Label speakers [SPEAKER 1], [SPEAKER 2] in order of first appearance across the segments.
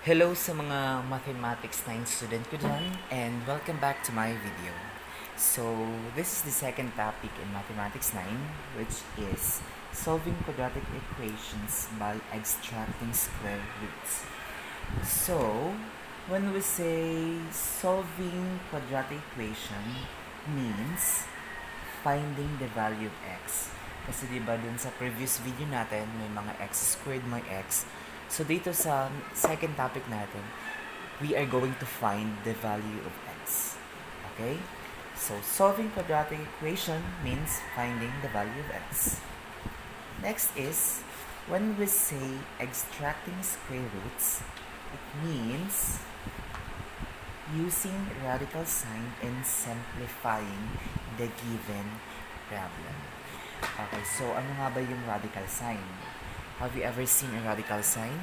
[SPEAKER 1] Hello sa mga Mathematics 9 student ko dyan, and welcome back to my video. So, this is the second topic in Mathematics 9, which is solving quadratic equations by extracting square roots. So, when we say solving quadratic equation means finding the value of x. Kasi diba dun sa previous video natin, may mga x squared, may x. So dito sa second topic natin, we are going to find the value of x. Okay? So solving quadratic equation means finding the value of x. Next is, when we say extracting square roots, it means using radical sign and simplifying the given problem. Okay, so ano nga ba yung radical sign? Have you ever seen a radical sign?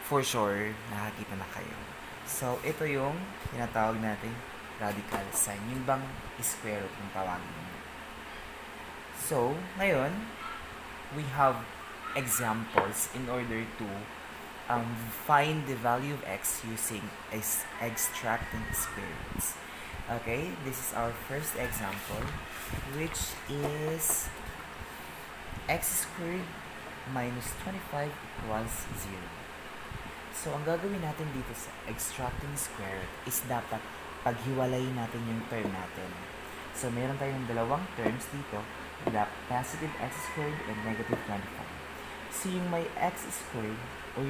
[SPEAKER 1] For sure, nakakita na kayo. So, ito yung tinatawag natin radical sign. Yung bang square root ng tawagin mo. So, ngayon, we have examples in order to find the value of x using extracting square roots. Okay, this is our first example, which is x squared minus 25 equals 0. So, ang gagawin natin dito sa extracting square root is dapat paghiwalayin natin yung term natin. So, meron tayong dalawang terms dito, positive x squared and negative 25. So, yung may x squared o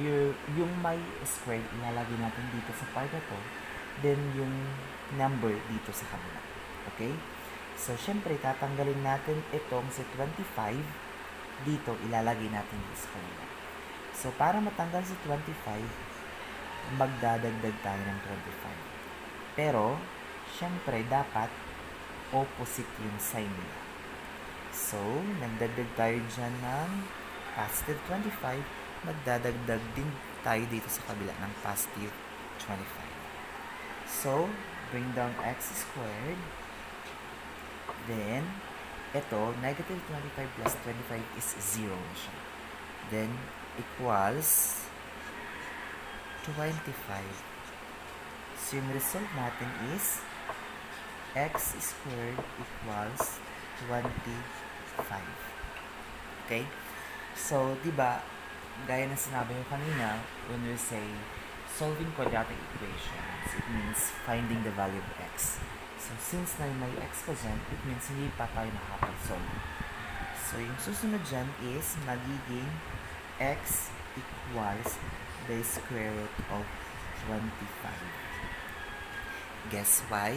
[SPEAKER 1] yung may squared, ilalagay natin dito sa part na to, then yung number dito sa kabila. Okay? So, syempre, tatanggalin natin itong si 25, dito, ilalagay natin dito sa kabila. So, para matanggal si 25, magdadagdag tayo ng 25. Pero, syempre, dapat opposite yung sign nila. So, nagdagdag tayo dyan ng positive 25, magdadagdag din tayo dito sa kabila ng positive 25. So, bring down x squared. Then, ito, negative 25 plus 25 is 0 na siya. Then, equals 25. So, yung result natin is x squared equals 25. Okay? So, diba, gaya na sinabi ko kanina, when we say solving quadratic equations, it means finding the value of x. So, since na may x pa dyan, it means hindi pa tayo nakapag-solve. So, yung susunod dyan is magiging x equals the square root of 25. Guess why?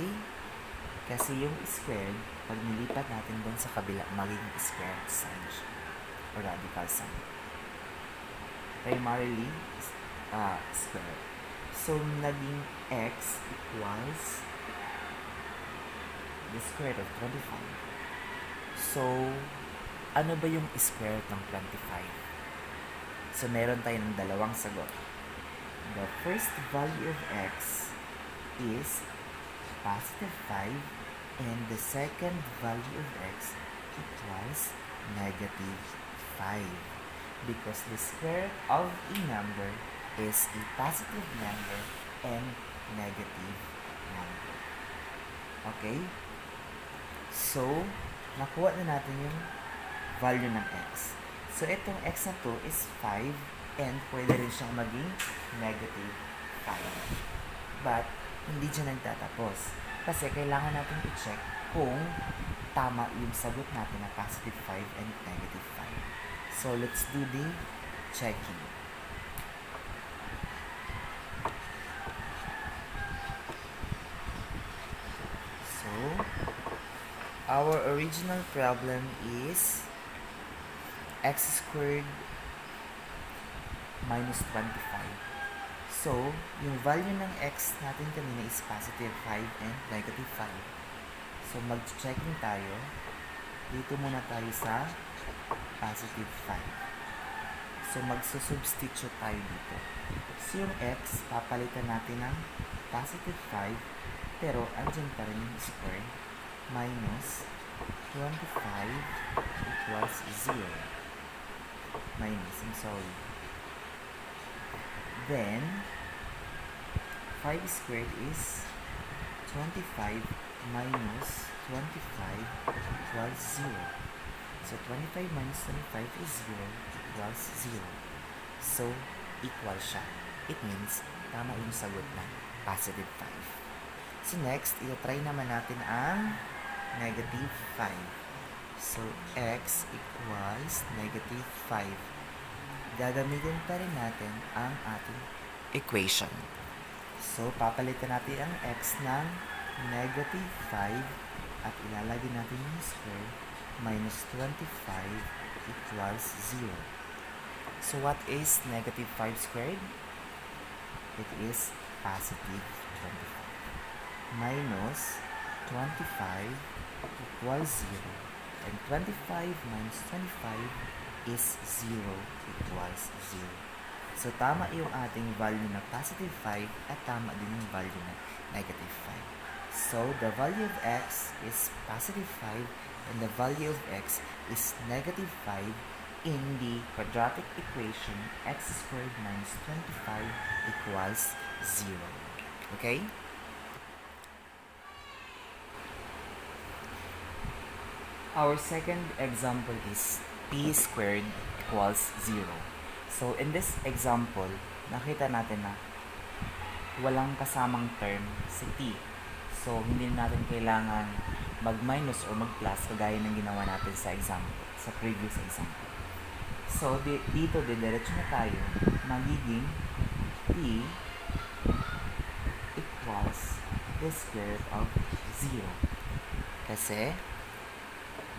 [SPEAKER 1] Kasi yung squared, pag nilipat natin doon sa kabila, magiging squared sign siya, or radical sign. Primarily, square. So, naging x equals the square root of 25. So, ano ba yung square root ng 25? So, meron tayo ng dalawang sagot. The first value of x is positive 5, and the second value of x equals negative 5. Because the square root of a number is a positive number and negative number. Okay? So, nakuha na natin yung value ng x. So, itong x na to is 5 and pwede rin siyang maging negative 5. But, hindi dyan nagtatapos. Kasi kailangan natin i-check kung tama yung sagot natin na positive 5 and negative 5. So, let's do the checking. So, our original problem is x squared minus 25. So, yung value ng x natin kanina is positive 5 and negative 5. So, mag-checking tayo. Dito muna tayo sa positive 5. So, magsusubstitute tayo dito. So, yung x, papalitan natin ng positive 5, pero andyan pa rin yung square, minus 25 equals 0. Minus, I'm sorry. Then, 5 squared is 25 minus 25 equals 0. So, 25 minus 25 is 0 equals 0. So, equal siya. It means, tama yung sagot na positive 5. So, next, itatry naman natin ang negative 5. So, x equals negative 5. Gagamitin pa rin natin ang ating equation. So, papalitan natin ang x ng negative 5 at ilalagay natin yung square minus 25 equals 0. So, what is negative 5 squared? It is positive 25. Minus 25 equals 0. And 25 minus 25 is 0 equals 0. So, tama yung ating value na positive 5 at tama din yung value na negative 5. So, the value of x is positive 5 and the value of x is negative 5 in the quadratic equation x squared minus 25 equals 0. Okay? Our second example is p squared equals 0. So, in this example, nakita natin na walang kasamang term si t. So, hindi natin kailangan mag-minus or mag-plus kagaya ng ginawa natin sa example, sa previous example. So, dito, diretso na tayo. Magiging t equals the square root of 0. Kasi,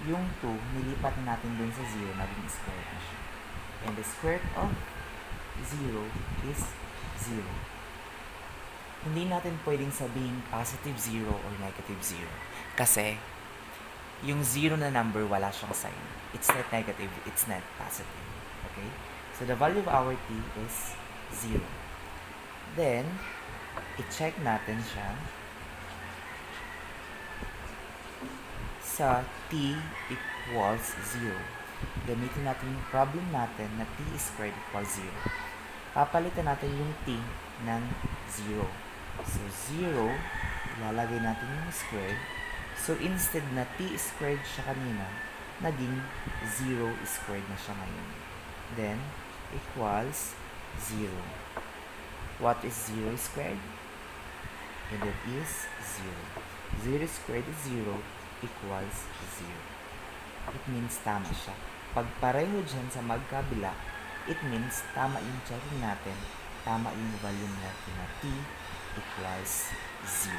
[SPEAKER 1] yung 2, nilipat natin dun sa 0, naging square na siya. And the square root of 0 is 0. Hindi natin pwedeng sabihin positive 0 or negative 0. Kasi, yung 0 na number, wala siyang sign. It's not negative, it's not positive. Okay? So, the value of our t is 0. Then, i-check natin siya sa t equals 0. Gamitin natin yung problem natin na t squared equals 0. Papalitan natin yung t ng 0. So, 0, ilalagay natin yung squared. So, instead na t squared siya kanina, naging 0 squared na siya ngayon. Then, equals 0. What is 0 squared? And that is 0. 0 squared is 0 equals 0. It means tama siya. Pag pareho dyan sa magkabila, it means tama yung checking natin, tama yung volume natin na t equals 0.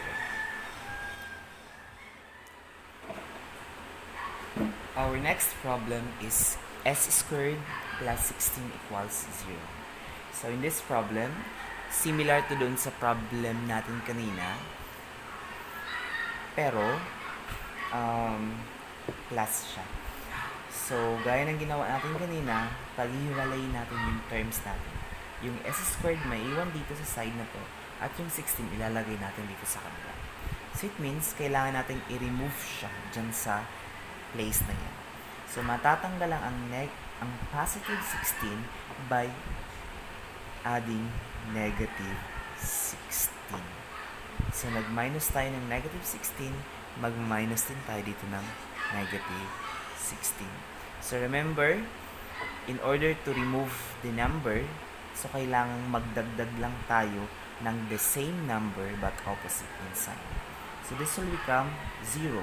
[SPEAKER 1] Our next problem is s squared plus 16 equals 0. So, in this problem, similar to dun sa problem natin kanina, pero, plus siya. So, gaya ng ginawa natin kanina, paghiwalayin natin yung terms natin. Yung s squared may iwan dito sa side na to, at yung 16 ilalagay natin dito sa kabila. So, it means, kailangan natin i-remove siya dyan sa place na yan. So, matatanggal lang ang positive 16 by adding negative 16. So, nag-minus tayo ng negative 16, mag-minus din tayo dito ng negative 16. So, remember, in order to remove the number, so, kailangan magdagdag lang tayo ng the same number but opposite in sign. So, this will become 0.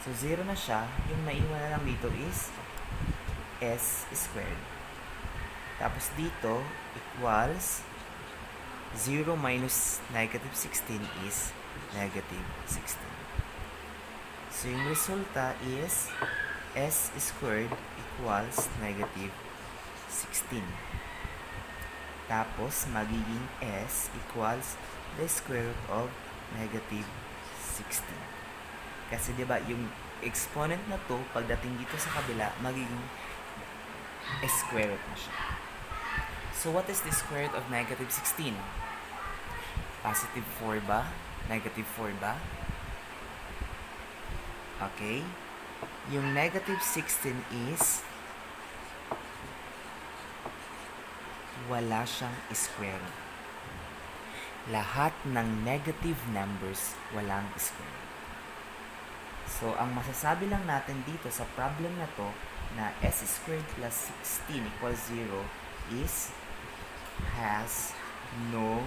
[SPEAKER 1] So, 0 na siya. Yung naiwan na lang dito is s squared. Tapos dito, equals 0 minus negative 16 is negative 16. So, yung resulta is s squared equals negative 16. Tapos, magiging s equals the square root of negative 16. Kasi, diba, yung exponent na to, pagdating dito sa kabila, magiging square root na siya. So, what is the square root of negative 16? Positive 4 ba? Negative 4 ba? Okay. Yung negative 16 is wala siyang square root. Lahat ng negative numbers walang square root. So, ang masasabi lang natin dito sa problem na to na s squared plus 16 equals 0 is has no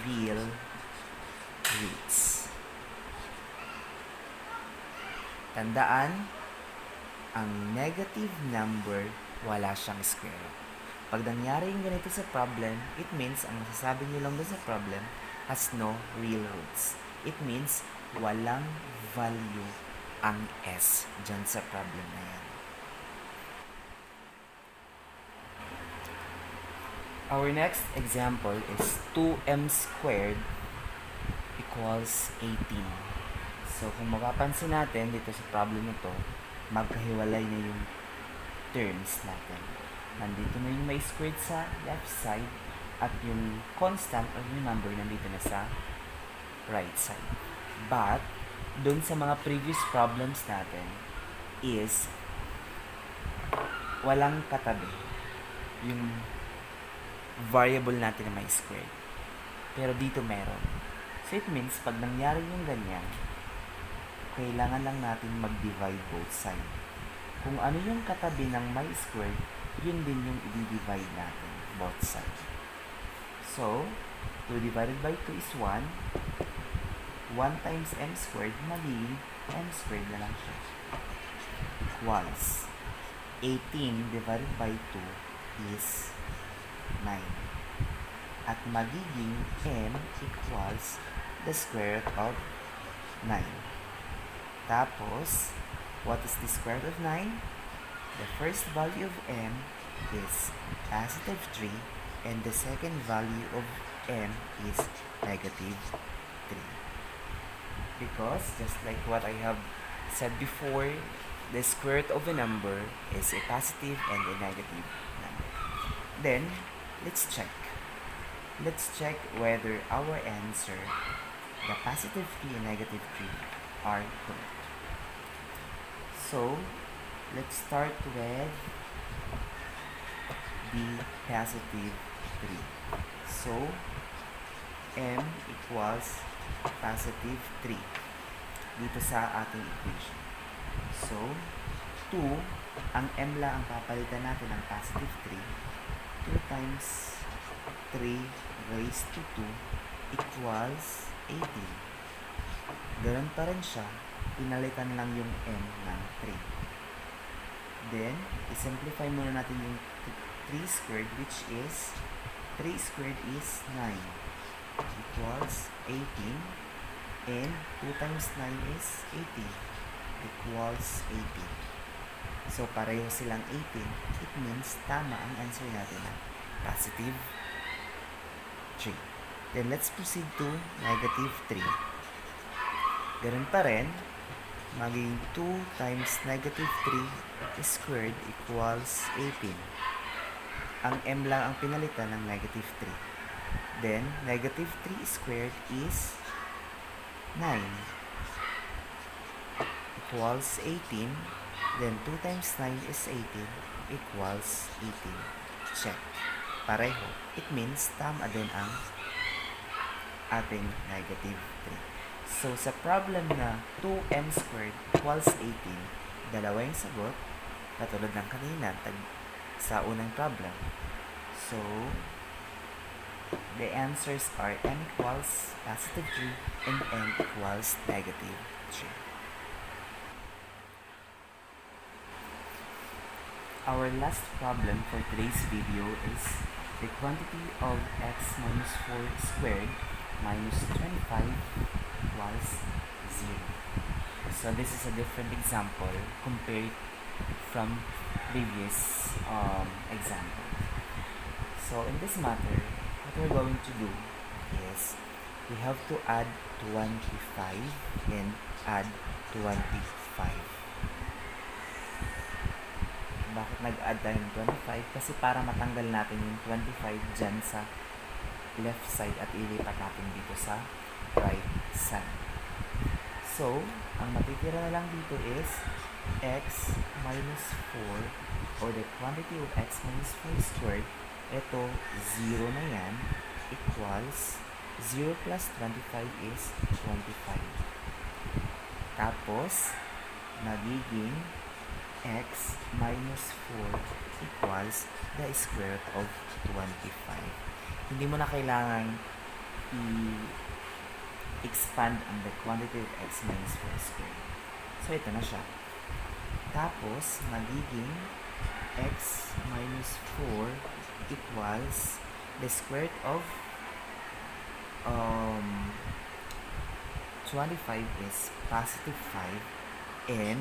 [SPEAKER 1] real roots. Tandaan, ang negative number wala siyang square root. Pag nangyari yung ganito sa problem, it means, ang masasabi nyo lang doon sa problem, has no real roots. It means, walang value ang s dyan sa problem na yan. Our next example is 2m squared equals 18. So, kung mapapansin natin dito sa problem na to, magkahiwalay na yung terms natin. Nandito na yung may squared sa left side at yung constant or yung number nandito na sa right side. But, dun sa mga previous problems natin is walang katabi yung variable natin na may squared. Pero dito meron. So, it means, pag nangyari yung ganyan, kailangan lang natin mag-divide both sides. Kung ano yung katabi ng may squared, yun din yung i-divide natin, both sides. So, 2 divided by 2 is 1. 1 times m squared, magiging m squared na lang siya. Equals 18 divided by 2 is 9. At magiging m equals the square root of 9. Tapos, what is the square root of 9? The first value of m is positive 3 and the second value of m is negative 3. Because, just like what I have said before, the square root of a number is a positive and a negative number. Then, let's check. Let's check whether our answer, the positive 3 and negative 3, are correct. So, let's start with the positive 3. So, m equals positive 3 dito sa ating equation. So, 2, ang m lang ang papalitan natin ng positive 3. 2 times 3 raised to 2 equals 18. Ganun pa rin siya, pinalitan lang yung m ng 3. Then, i-simplify muna natin yung 3 squared, which is 3 squared is 9 equals 18, and 2 times 9 is 18 equals 18. So, pareho silang 18. It means tama ang answer natin na positive 3. Then, let's proceed to negative 3. Ganun pa rin, magiging 2 times negative 3 squared equals 18. Ang m lang ang pinalitan ng negative 3. Then, negative 3 squared is 9 equals 18. Then, 2 times 9 is 18 equals 18. Check. Pareho. It means tama din ang ating negative 3. So, sa problem na 2m squared equals 18, dalawa yung sagot, katulad ng kanina sa unang problem. So, the answers are m equals positive 3 and m equals negative 3. Our last problem for today's video is the quantity of x minus 4 squared minus 25 equals 0. So this is a different example compared from previous example. So in this matter, what we're going to do is we have to add 25 and add 25. Bakit nag-add tayo ng 25? Kasi para matanggal natin yung 25 dyan sa left side at ilipat natin dito sa right side. So, ang matitira na lang dito is x minus 4 or the quantity of x minus 4 squared Ito, 0 na yan, equals 0 plus 25 is 25. Tapos, magiging x minus 4 equals the square root of 25. Hindi mo na kailangan i-expand ang the quantity of x minus 4 squared. So, ito na siya. Tapos, magiging x minus 4 equals the square root of 25 is positive 5 and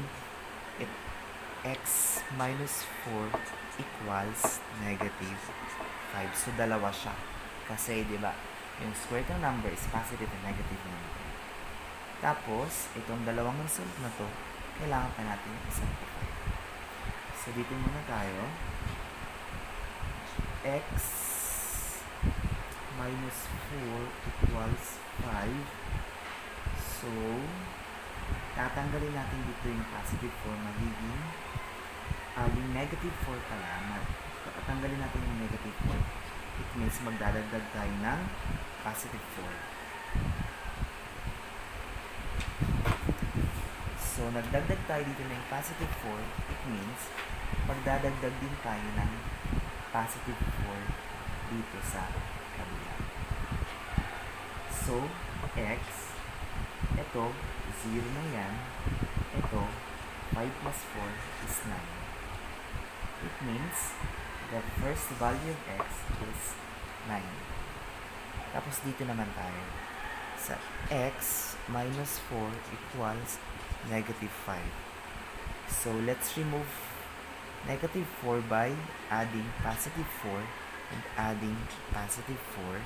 [SPEAKER 1] x minus 4 equals negative 5. So, dalawa siya. Kasi, di ba, yung square root ng number is positive and negative number. Tapos, itong dalawang result na to, kailangan pa natin i-simplify. So, dito muna tayo. X minus 4 equals 5. So, tatanggalin natin dito yung positive 4, magiging yung negative 4 pala. Tatanggalin natin yung negative 4. It means magdadagdag tayo ng positive 4. So, nagdagdag tayo dito ng positive 4. It means magdadagdag din tayo ng positive 4 dito sa kabila. So, x, ito, 0 na yan. Ito, 5 plus 4 is 9. It means the first value of x is 9. Tapos dito naman tayo sa x minus 4 equals negative 5. So, let's remove negative 4 by adding positive 4 and adding positive 4.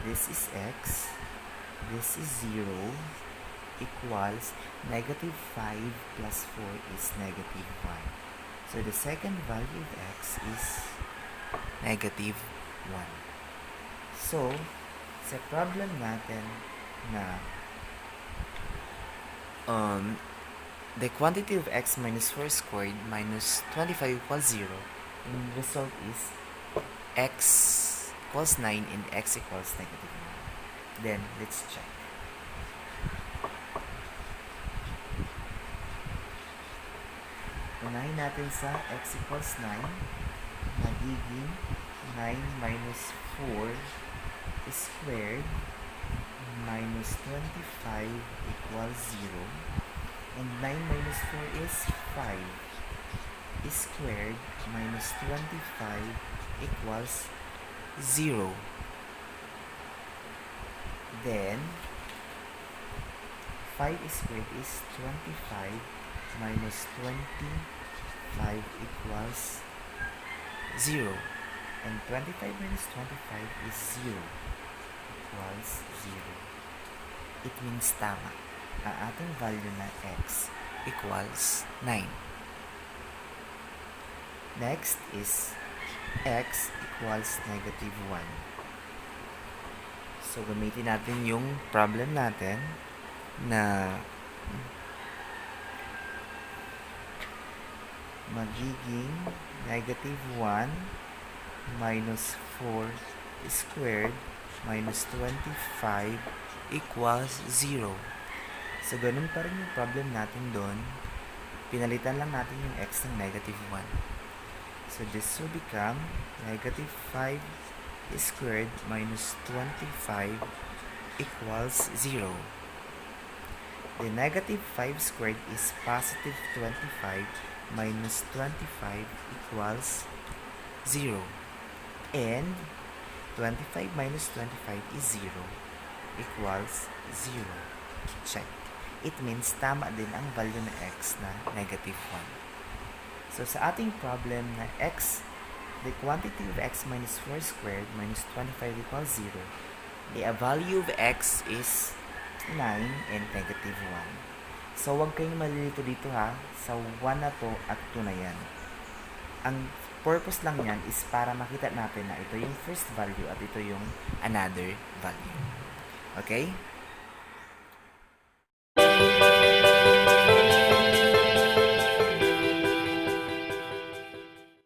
[SPEAKER 1] This is x. This is 0 equals negative 5 plus 4 is negative 1. So, the second value of x is negative 1. So, sa problem natin na the quantity of x minus 4 squared minus 25 equals 0, and the result is x equals 9 and x equals negative 1. Then, let's check. Unahin natin sa x equals 9, magiging 9 minus 4 squared minus 25 equals 0. And 9 minus 4 is 5 squared minus 25 equals 0. Then, 5 squared is 25 minus 25 equals 0. And 25 minus 25 is 0 equals 0. It means tama. Ang ating value na x equals 9. Next is x equals negative 1. So, gamitin natin yung problem natin na magiging negative 1 minus 4 squared minus 25 equals 0. So, ganun pa rin yung problem natin doon. Pinalitan lang natin yung x ng negative 1. So, this will become negative 5 squared minus 25 equals 0. The negative 5 squared is positive 25 minus 25 equals 0. And 25 minus 25 is 0 equals 0. Check. It means tama din ang value ng x na negative 1. So, sa ating problem na x, the quantity of x minus 4 squared minus 25 equals 0, the value of x is 9 and negative 1. So, huwag kayong malilito dito ha. Sa 1 na to at 2 na yan. Ang purpose lang yan is para makita natin na ito yung first value at ito yung another value. Okay?